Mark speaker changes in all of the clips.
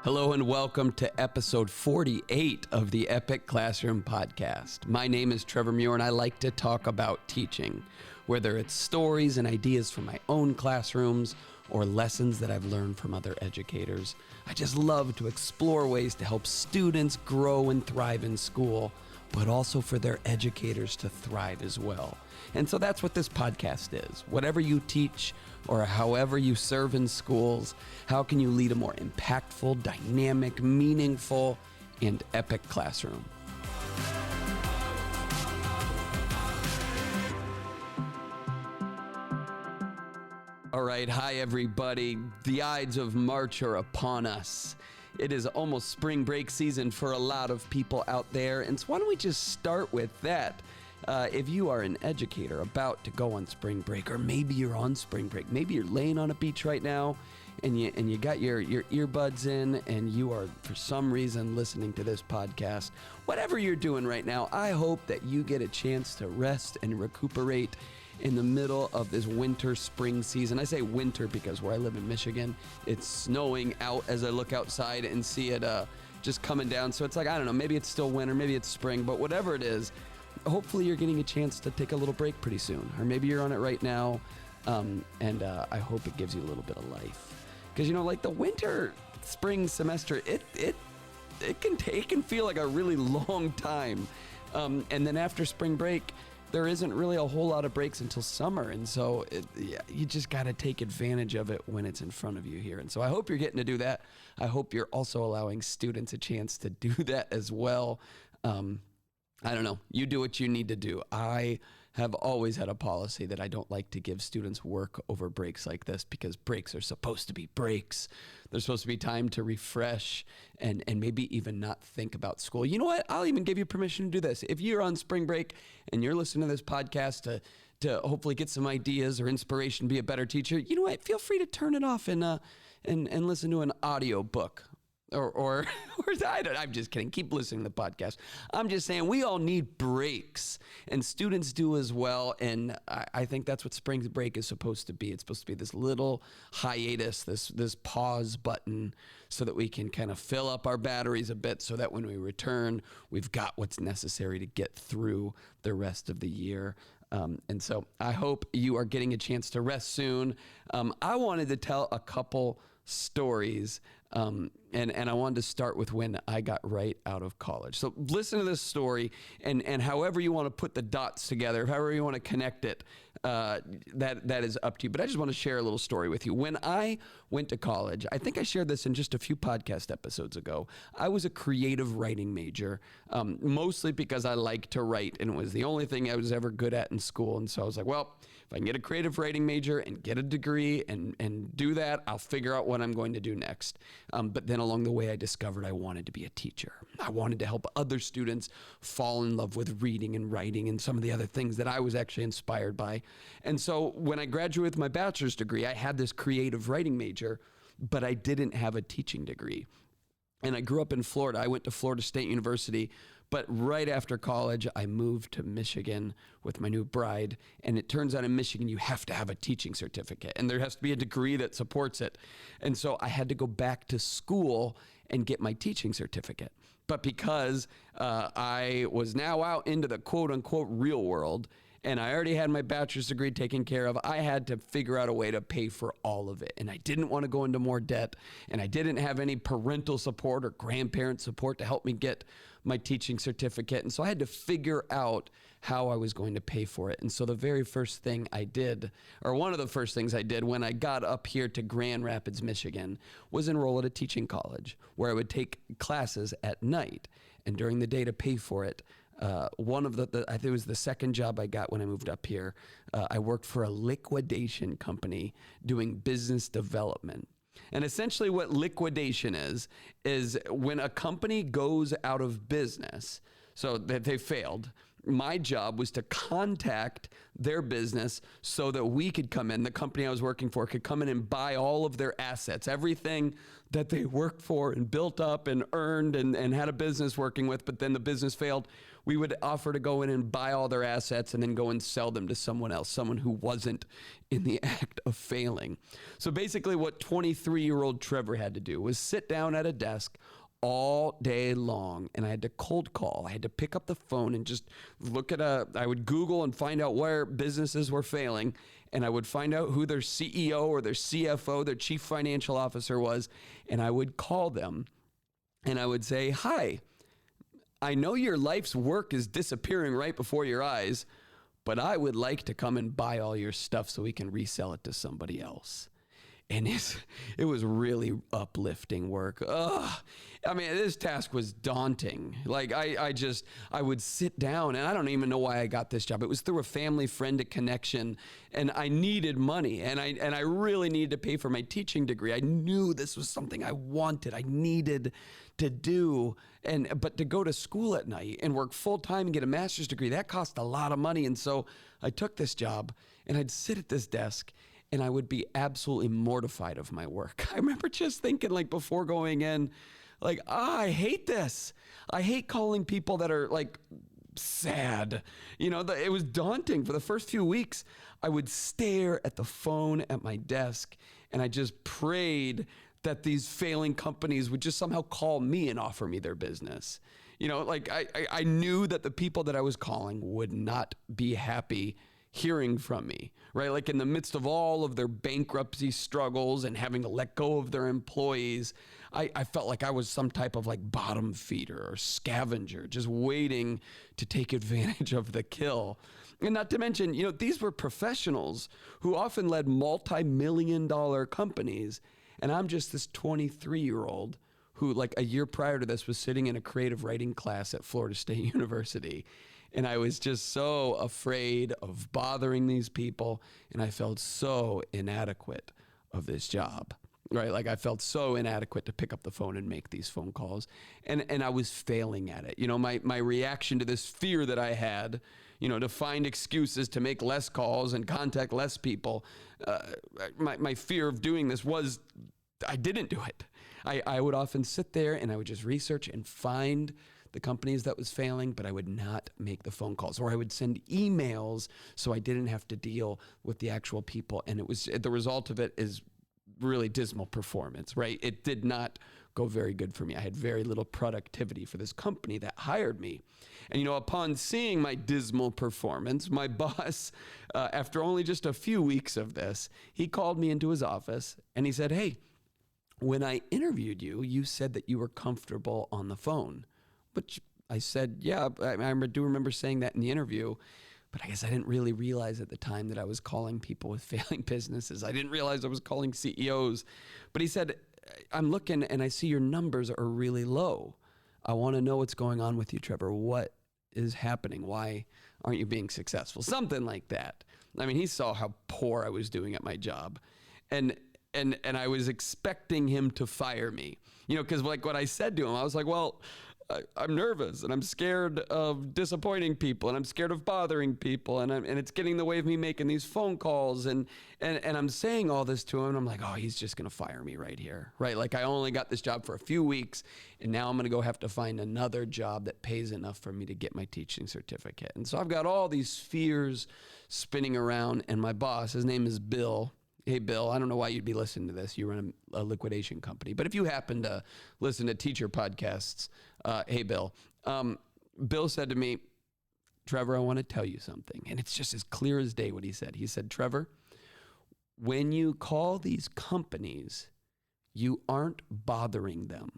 Speaker 1: Hello and welcome to episode 48 of the Epic Classroom Podcast. My name is Trevor Muir and I like to talk about teaching, whether it's stories and ideas from my own classrooms or lessons that I've learned from other educators. I just love to explore ways to help students grow and thrive in school, but also for their educators to thrive as well. And so that's what this podcast is. Whatever you teach or however you serve in schools, how can you lead a more impactful, dynamic, meaningful, and epic classroom? All right, hi everybody. The Ides of March are upon us. It is almost spring break season for a lot of people out there, and so why don't we just start with that? If you are an educator about to go on spring break, or maybe you're on spring break, maybe you're laying on a beach right now, and you got your earbuds in, and you are for some reason listening to this podcast. Whatever you're doing right now, I hope that you get a chance to rest and recuperate in the middle of this winter spring season. I say winter because where I live in Michigan, it's snowing out as I look outside and see it just coming down. So it's like, I don't know, maybe it's still winter, maybe it's spring, but whatever it is, hopefully you're getting a chance to take a little break pretty soon, or maybe you're on it right now, and I hope it gives you a little bit of life. Because, you know, like the winter spring semester, it can feel like a really long time, and then after spring break, there isn't really a whole lot of breaks until summer, and so you just got to take advantage of it when it's in front of you here. And so I hope you're getting to do that. I hope you're also allowing students a chance to do that as well. I don't know. You do what you need to do. I have always had a policy that I don't like to give students work over breaks like this, because breaks are supposed to be breaks. They're supposed to be time to refresh and maybe even not think about school. You know what? I'll even give you permission to do this. If you're on spring break and you're listening to this podcast to hopefully get some ideas or inspiration, be a better teacher, you know what? Feel free to turn it off and listen to an audio book. Or I'm just kidding. Keep listening to the podcast. I'm just saying we all need breaks, and students do as well. And I think that's what spring break is supposed to be. It's supposed to be this little hiatus, this pause button, so that we can kind of fill up our batteries a bit, so that when we return, we've got what's necessary to get through the rest of the year. And so I hope you are getting a chance to rest soon. I wanted to tell a couple stories, and I wanted to start with when I got right out of college. So listen to this story, and however you want to put the dots together, however you want to connect it, that is up to you. But I just want to share a little story with you. When I went to college, I think I shared this in just a few podcast episodes ago, I was a creative writing major, mostly because I like to write, and it was the only thing I was ever good at in school. And so I was like, well, if I can get a creative writing major and get a degree and do that, I'll figure out what I'm going to do next. But then along the way, I discovered I wanted to be a teacher. I wanted to help other students fall in love with reading and writing and some of the other things that I was actually inspired by. And so when I graduated with my bachelor's degree, I had this creative writing major, but I didn't have a teaching degree. And I grew up in Florida. I went to Florida State University, but right after college, I moved to Michigan with my new bride. And it turns out in Michigan, you have to have a teaching certificate, and there has to be a degree that supports it. And so I had to go back to school and get my teaching certificate. But because I was now out into the quote unquote real world, and I already had my bachelor's degree taken care of, I had to figure out a way to pay for all of it. And I didn't want to go into more debt, and I didn't have any parental support or grandparent support to help me get my teaching certificate. And so I had to figure out how I was going to pay for it. And so the very first thing I did, or one of the first things I did when I got up here to Grand Rapids, Michigan, was enroll at a teaching college where I would take classes at night, and during the day to pay for it. One of I think it was the second job I got when I moved up here. I worked for a liquidation company doing business development. And essentially what liquidation is when a company goes out of business, so that they failed, My job was to contact their business so that we could come in, the company I was working for could come in and buy all of their assets, everything that they worked for and built up and earned and had a business working with, but then the business failed. We would offer to go in and buy all their assets and then go and sell them to someone else, someone who wasn't in the act of failing. So basically what 23-year-old Trevor had to do was sit down at a desk all day long, and I had to cold call. I had to pick up the phone and just look at I would Google and find out where businesses were failing, and I would find out who their CEO or their CFO, their chief financial officer was, and I would call them and I would say, "Hi, I know your life's work is disappearing right before your eyes, but I would like to come and buy all your stuff so we can resell it to somebody else." And it was really uplifting work. Ugh. I mean, this task was daunting. Like I would sit down, and I don't even know why I got this job. It was through a family friend connection, and I needed money, and I really needed to pay for my teaching degree. I knew this was something I wanted, I needed to do, but to go to school at night and work full time and get a master's degree, that cost a lot of money. And so I took this job, and I'd sit at this desk, and I would be absolutely mortified of my work. I remember just thinking, like, before going in, like, I hate this. I hate calling people that are like sad. You know, it was daunting. For the first few weeks, I would stare at the phone at my desk, and I just prayed that these failing companies would just somehow call me and offer me their business. You know, like I knew that the people that I was calling would not be happy hearing from me, right? Like in the midst of all of their bankruptcy struggles and having to let go of their employees, I felt like I was some type of like bottom feeder or scavenger, just waiting to take advantage of the kill. And not to mention, you know, these were professionals who often led multi-million-dollar companies. And I'm just this 23-year-old who, like, a year prior to this was sitting in a creative writing class at Florida State University. And I was just so afraid of bothering these people, and I felt so inadequate of this job, right? Like I felt so inadequate to pick up the phone and make these phone calls, and I was failing at it. You know, my reaction to this fear that I had, you know, to find excuses to make less calls and contact less people, my fear of doing this was I didn't do it. I would often sit there and I would just research and find the companies that was failing, but I would not make the phone calls, or I would send emails so I didn't have to deal with the actual people. And it was, the result of it is really dismal performance, right? It did not go very good for me. I had very little productivity for this company that hired me. And, you know, upon seeing my dismal performance, my boss, after only just a few weeks of this, he called me into his office and he said, "Hey, when I interviewed you, you said that you were comfortable on the phone." Which I said, yeah, I do remember saying that in the interview, but I guess I didn't really realize at the time that I was calling people with failing businesses. I didn't realize I was calling CEOs. But he said, "I'm looking and I see your numbers are really low. I want to know what's going on with you, Trevor. What is happening? Why aren't you being successful?" Something like that. I mean, he saw how poor I was doing at my job. And I was expecting him to fire me, you know, because like what I said to him, I was like, well, I'm nervous and I'm scared of disappointing people and I'm scared of bothering people and it's getting in the way of me making these phone calls and I'm saying all this to him and I'm like, oh, he's just going to fire me right here, right? Like I only got this job for a few weeks and now I'm going to go have to find another job that pays enough for me to get my teaching certificate. And so I've got all these fears spinning around, and my boss, his name is Bill. Hey, Bill, I don't know why you'd be listening to this. You run a liquidation company. But if you happen to listen to teacher podcasts, hey, Bill. Bill said to me, "Trevor, I want to tell you something." And it's just as clear as day what he said. He said, "Trevor, when you call these companies, you aren't bothering them."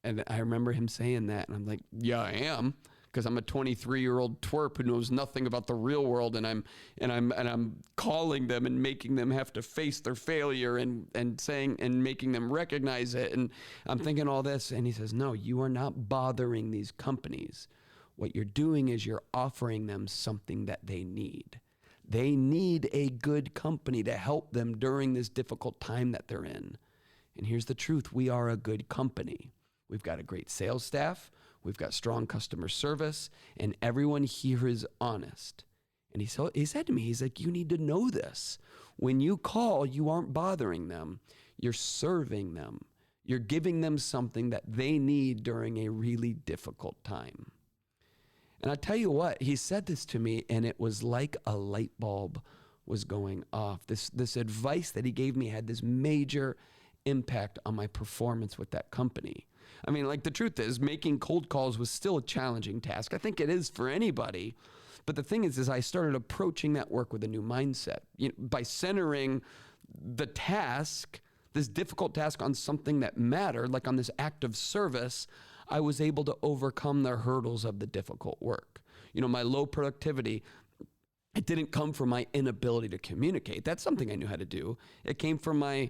Speaker 1: And I remember him saying that. And I'm like, yeah, I am. Because I'm a 23-year-old twerp who knows nothing about the real world, and I'm calling them and making them have to face their failure and saying and making them recognize it. And I'm thinking all this, and he says, "No, you are not bothering these companies. What you're doing is you're offering them something that they need. They need a good company to help them during this difficult time that they're in. And here's the truth: we are a good company. We've got a great sales staff. we've got strong customer service, and everyone here is honest. And he said to me, he's like, you need to know this. When you call, you aren't bothering them. You're serving them. You're giving them something that they need during a really difficult time. And I tell you what, he said this to me, and it was like a light bulb was going off. This advice that he gave me had this major impact on my performance with that company. I mean, like, the truth is, making cold calls was still a challenging task. I think it is for anybody. But the thing is I started approaching that work with a new mindset. By centering the task, this difficult task, on something that mattered, like on this act of service, I was able to overcome the hurdles of the difficult work. My low productivity, it didn't come from my inability to communicate. That's something I knew how to do. It came from my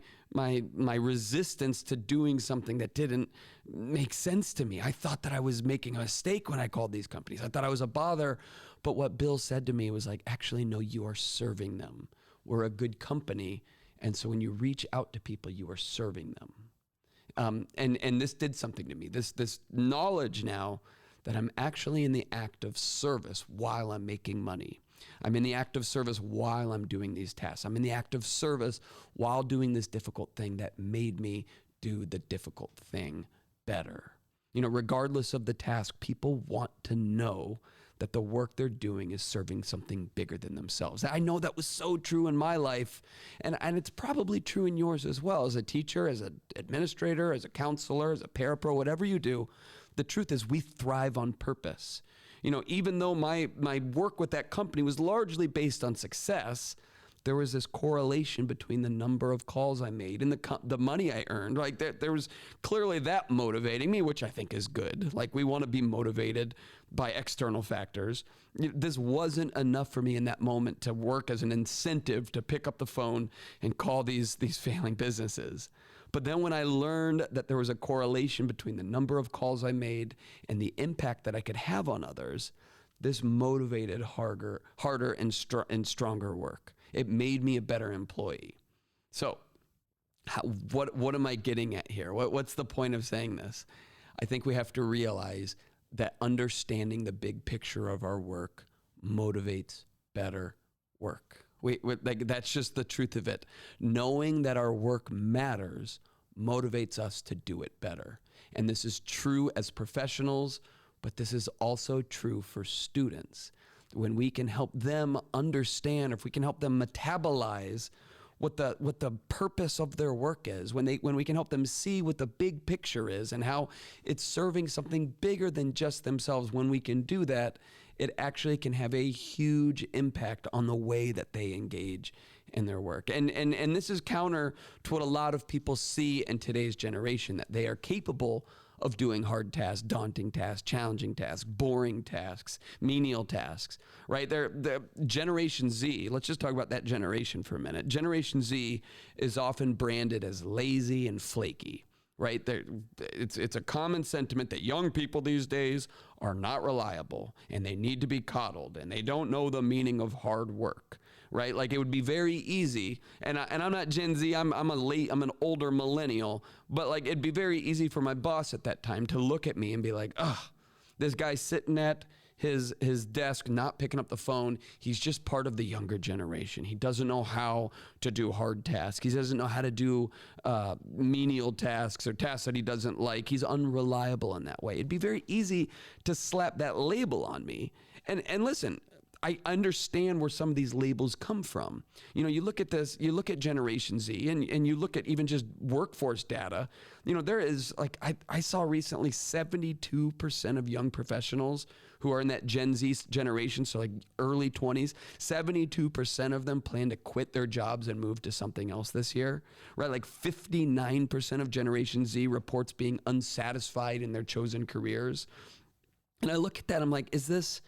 Speaker 1: resistance to doing something that didn't make sense to me. I thought that I was making a mistake when I called these companies. I thought I was a bother. But what Bill said to me was like, actually, no, you are serving them. We're a good company. And so when you reach out to people, you are serving them. And this did something to me. This knowledge now that I'm actually in the act of service while I'm making money. I'm in the act of service while I'm doing these tasks. I'm in the act of service while doing this difficult thing that made me do the difficult thing better. Regardless of the task, people want to know that the work they're doing is serving something bigger than themselves. I know that was so true in my life, and it's probably true in yours as well. As a teacher, as an administrator, as a counselor, as a parapro, whatever you do, the truth is we thrive on purpose. Even though my work with that company was largely based on success, there was this correlation between the number of calls I made and the money I earned. Like there was clearly that motivating me, which I think is good. Like, we want to be motivated by external factors. This wasn't enough for me in that moment to work as an incentive to pick up the phone and call these failing businesses. But then when I learned that there was a correlation between the number of calls I made and the impact that I could have on others, this motivated harder and stronger work. It made me a better employee. So what am I getting at here? What's the point of saying this? I think we have to realize that understanding the big picture of our work motivates better work. That's just the truth of it. Knowing that our work matters motivates us to do it better. And this is true as professionals, but this is also true for students. When we can help them understand, or if we can help them metabolize what the purpose of their work is, when we can help them see what the big picture is and how it's serving something bigger than just themselves, when we can do that, it actually can have a huge impact on the way that they engage in their work. And this is counter to what a lot of people see in today's generation, that they are capable of doing hard tasks, daunting tasks, challenging tasks, boring tasks, menial tasks, right? The Generation Z, let's just talk about that generation for a minute. Generation Z is often branded as lazy and flaky, right? It's a common sentiment that young people these days are not reliable and they need to be coddled and they don't know the meaning of hard work, right? Like, it would be very easy, and I'm not Gen Z, I'm an older millennial, but like, it'd be very easy for my boss at that time to look at me and be like, this guy's sitting at his desk, not picking up the phone. He's just part of the younger generation. He doesn't know how to do hard tasks. He doesn't know how to do menial tasks or tasks that he doesn't like. He's unreliable in that way. It'd be very easy to slap that label on me. And listen, I understand where some of these labels come from. You look at this, you look at Generation Z, and you look at even just workforce data. There is, like, I saw recently 72% of young professionals who are in that Gen Z generation, so like early 20s, 72% of them plan to quit their jobs and move to something else this year, right? Like 59% of Generation Z reports being unsatisfied in their chosen careers. And I look at that, I'm like, is this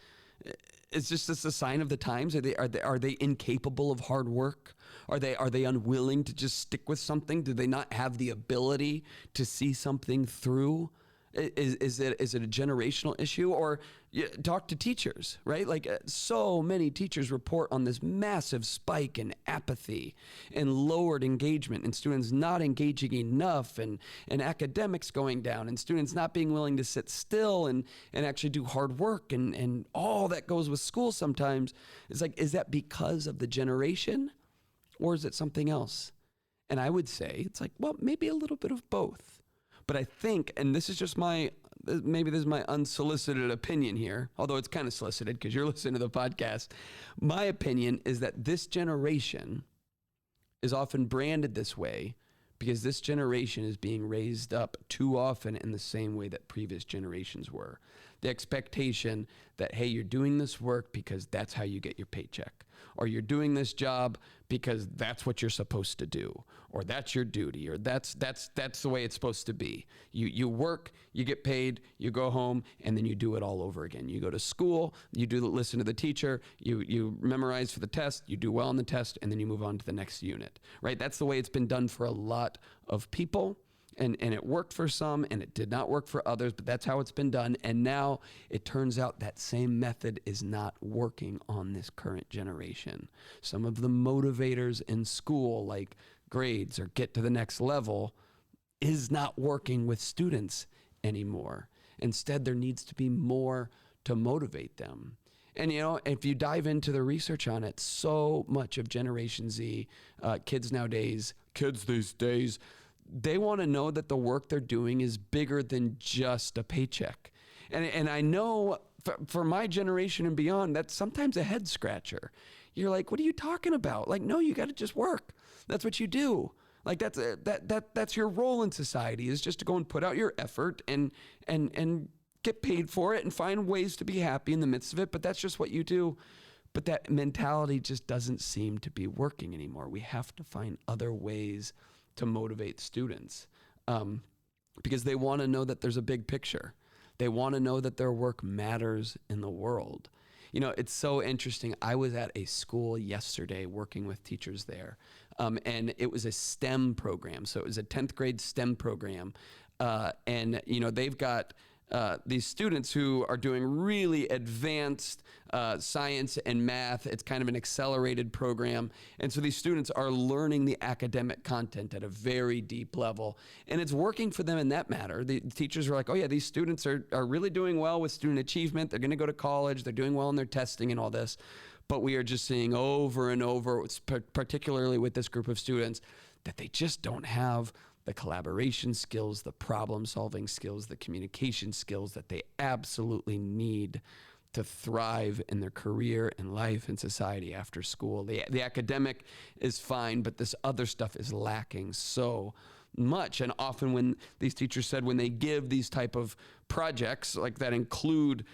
Speaker 1: a sign of the times? Are they incapable of hard work? Are they unwilling to just stick with something? Do they not have the ability to see something through? Is it a generational issue? Or talk to teachers, right? Like so many teachers report on this massive spike in apathy and lowered engagement, and students not engaging enough, and academics going down, and students not being willing to sit still and actually do hard work, and all that goes with school sometimes. It's like, is that because of the generation, or is it something else? And I would say it's like, well, maybe a little bit of both. But I think, and this is my unsolicited opinion here, although it's kind of solicited because you're listening to the podcast. My opinion is that this generation is often branded this way because this generation is being raised up too often in the same way that previous generations were. The expectation that, hey, you're doing this work because that's how you get your paycheck, or you're doing this job because that's what you're supposed to do, or that's your duty, or that's the way it's supposed to be. You work, you get paid, you go home, and then you do it all over again. You go to school, listen to the teacher, you memorize for the test, you do well on the test, and then you move on to the next unit, right? That's the way it's been done for a lot of people. And it worked for some, and it did not work for others, but that's how it's been done. And now it turns out that same method is not working on this current generation. Some of the motivators in school, like grades or get to the next level, is not working with students anymore. Instead, there needs to be more to motivate them. And, if you dive into the research on it, so much of Generation Z, kids these days, they want to know that the work they're doing is bigger than just a paycheck. And I know for my generation and beyond, that's sometimes a head scratcher. You're like, what are you talking about? Like, no, you got to just work. That's what you do. Like that's your role in society, is just to go and put out your effort and get paid for it and find ways to be happy in the midst of it. But that's just what you do. But that mentality just doesn't seem to be working anymore. We have to find other ways to motivate students because they want to know that there's a big picture. They want to know that their work matters in the world. It's so interesting. I was at a school yesterday working with teachers there, and it was a STEM program. So it was a 10th grade STEM program. And they've got these students who are doing really advanced science and math. It's kind of an accelerated program. And so these students are learning the academic content at a very deep level. And it's working for them in that matter. The teachers are like, oh yeah, these students are really doing well with student achievement. They're going to go to college. They're doing well in their testing and all this. But we are just seeing over and over, particularly with this group of students, that they just don't have the collaboration skills, the problem-solving skills, the communication skills that they absolutely need to thrive in their career and life and society after school. The academic is fine, but this other stuff is lacking so much. And often when these teachers said when they give these type of projects like that include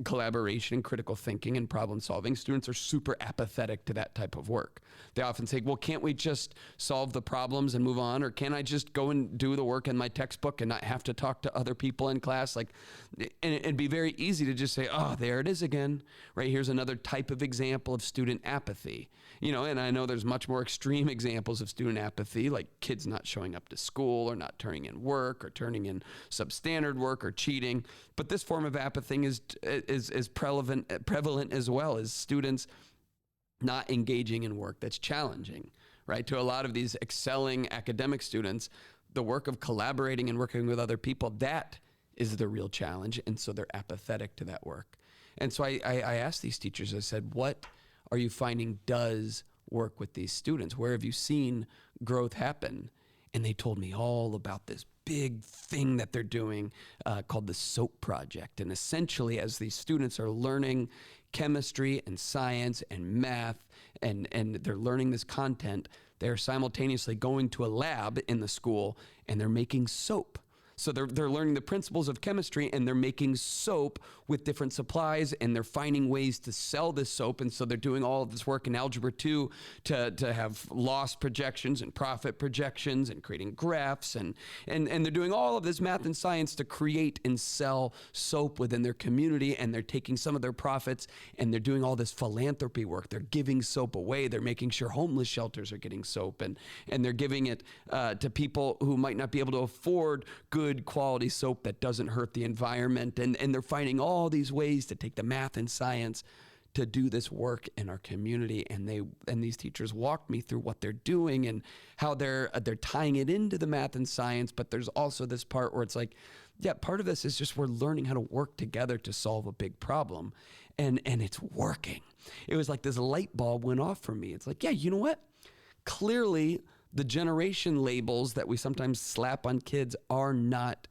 Speaker 1: collaboration, critical thinking, and problem solving, students are super apathetic to that type of work. They often say, well, can't we just solve the problems and move on? Or can I just go and do the work in my textbook and not have to talk to other people in class? And it'd be very easy to just say, oh, there it is again, right? Here's another type of example of student apathy. And I know there's much more extreme examples of student apathy, like kids not showing up to school or not turning in work or turning in substandard work or cheating. But this form of apathy is prevalent as well, as students not engaging in work that's challenging, right? To a lot of these excelling academic students, the work of collaborating and working with other people, that is the real challenge. And so they're apathetic to that work. And so I asked these teachers, I said, what are you finding does work with these students? Where have you seen growth happen? And they told me all about this big thing that they're doing called the SOAP project. And essentially, as these students are learning chemistry and science and math, and they're learning this content, they're simultaneously going to a lab in the school and they're making soap. So they're learning the principles of chemistry and they're making soap with different supplies, and they're finding ways to sell this soap. And so they're doing all of this work in Algebra 2 to have loss projections and profit projections and creating graphs. And they're doing all of this math and science to create and sell soap within their community. And they're taking some of their profits and they're doing all this philanthropy work. They're giving soap away. They're making sure homeless shelters are getting soap, and they're giving it to people who might not be able to afford good good quality soap that doesn't hurt the environment. And they're finding all these ways to take the math and science to do this work in our community. And these teachers walked me through what they're doing and how they're tying it into the math and science. But there's also this part where it's like, yeah, part of this is just we're learning how to work together to solve a big problem. And it's working. It was like this light bulb went off for me. It's like, yeah, you know what? Clearly, the generation labels that we sometimes slap on kids are not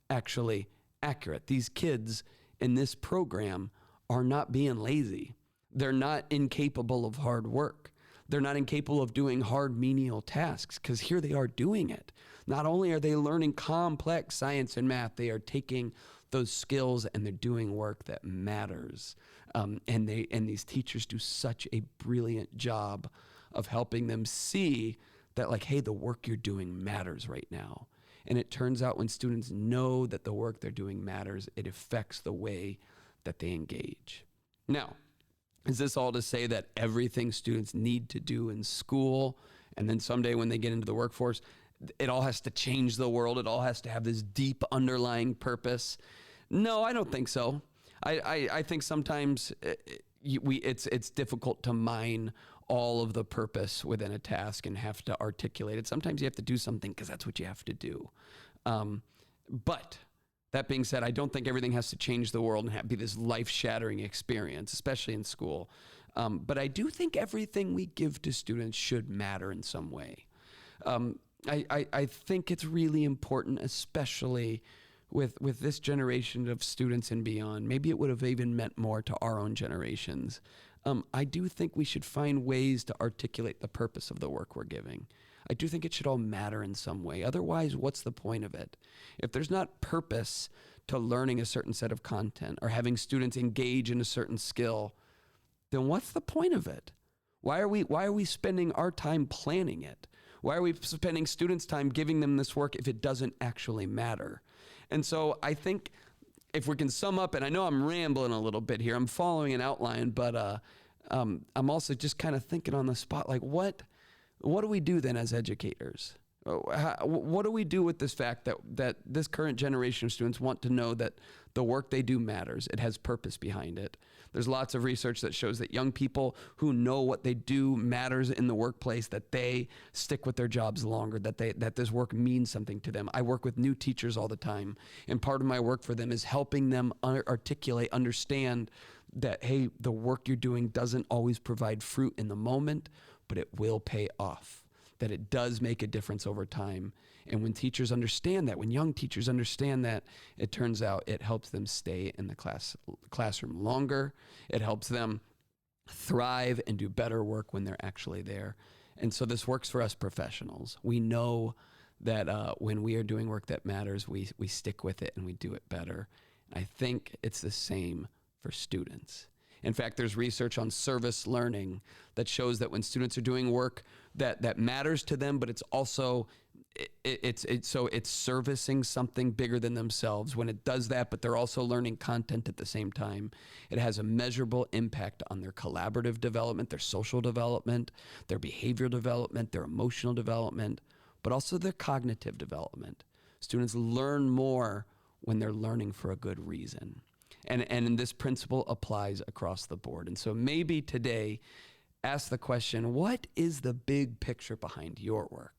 Speaker 1: actually accurate. These kids in this program are not being lazy. They're not incapable of hard work. They're not incapable of doing hard menial tasks, because here they are doing it. Not only are they learning complex science and math, they are taking those skills and they're doing work that matters. And these teachers do such a brilliant job of helping them see that, like, hey, the work you're doing matters right now. And it turns out when students know that the work they're doing matters, it affects the way that they engage. Now, is this all to say that everything students need to do in school, and then someday when they get into the workforce, it all has to change the world, it all has to have this deep underlying purpose? No, I don't think so. I think sometimes it's difficult to mine all of the purpose within a task and have to articulate it. Sometimes you have to do something because that's what you have to do. But that being said, I don't think everything has to change the world and be this life-shattering experience, especially in school. But I do think everything we give to students should matter in some way. I think it's really important, especially with this generation of students and beyond. Maybe it would have even meant more to our own generations. I do think we should find ways to articulate the purpose of the work we're giving. I do think it should all matter in some way. Otherwise, what's the point of it? If there's not purpose to learning a certain set of content or having students engage in a certain skill, then what's the point of it? Why are we spending our time planning it? Why are we spending students' time giving them this work if it doesn't actually matter? And so I think if we can sum up, and I know I'm rambling a little bit here, I'm following an outline, but I'm also just kind of thinking on the spot, like what do we do then as educators? What do we do with this fact that this current generation of students want to know that the work they do matters? It has purpose behind it. There's lots of research that shows that young people who know what they do matters in the workplace, that they stick with their jobs longer, that this work means something to them. I work with new teachers all the time, and part of my work for them is helping them articulate, understand that, hey, the work you're doing doesn't always provide fruit in the moment, but it will pay off, that it does make a difference over time. And when teachers understand that, when young teachers understand that, it turns out it helps them stay in the classroom longer. It helps them thrive and do better work when they're actually there. And so this works for us professionals. We know that when we are doing work that matters, we stick with it and we do it better. I think it's the same for students. In fact, there's research on service learning that shows that when students are doing work that matters to them, but it's also it's servicing something bigger than themselves. When it does that, but they're also learning content at the same time, it has a measurable impact on their collaborative development, their social development, their behavioral development, their emotional development, but also their cognitive development. Students learn more when they're learning for a good reason. And this principle applies across the board. And so maybe today, ask the question, what is the big picture behind your work?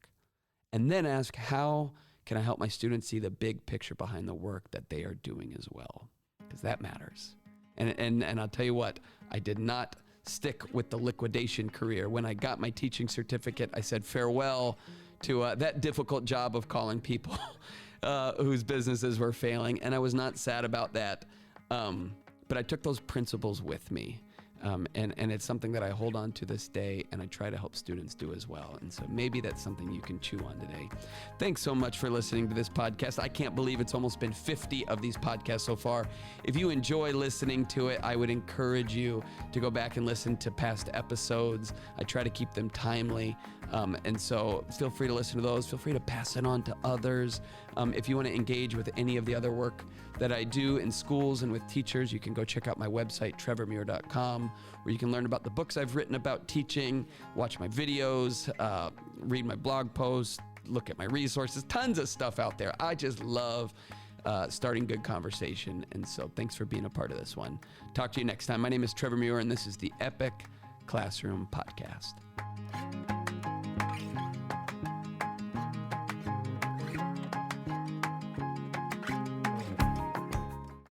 Speaker 1: And then ask, how can I help my students see the big picture behind the work that they are doing as well? Because that matters. And I'll tell you what, I did not stick with the liquidation career. When I got my teaching certificate, I said farewell to that difficult job of calling people whose businesses were failing. And I was not sad about that. But I took those principles with me. And it's something that I hold on to this day, and I try to help students do as well. And so maybe that's something you can chew on today. Thanks so much for listening to this podcast. I can't believe it's almost been 50 of these podcasts so far. If you enjoy listening to it, I would encourage you to go back and listen to past episodes. I try to keep them timely. And so feel free to listen to those. Feel free to pass it on to others. If you want to engage with any of the other work that I do in schools and with teachers, you can go check out my website, trevormuir.com, where you can learn about the books I've written about teaching, watch my videos, read my blog posts, look at my resources, tons of stuff out there. I just love starting good conversation. And so thanks for being a part of this one. Talk to you next time. My name is Trevor Muir, and this is the Epic Classroom Podcast.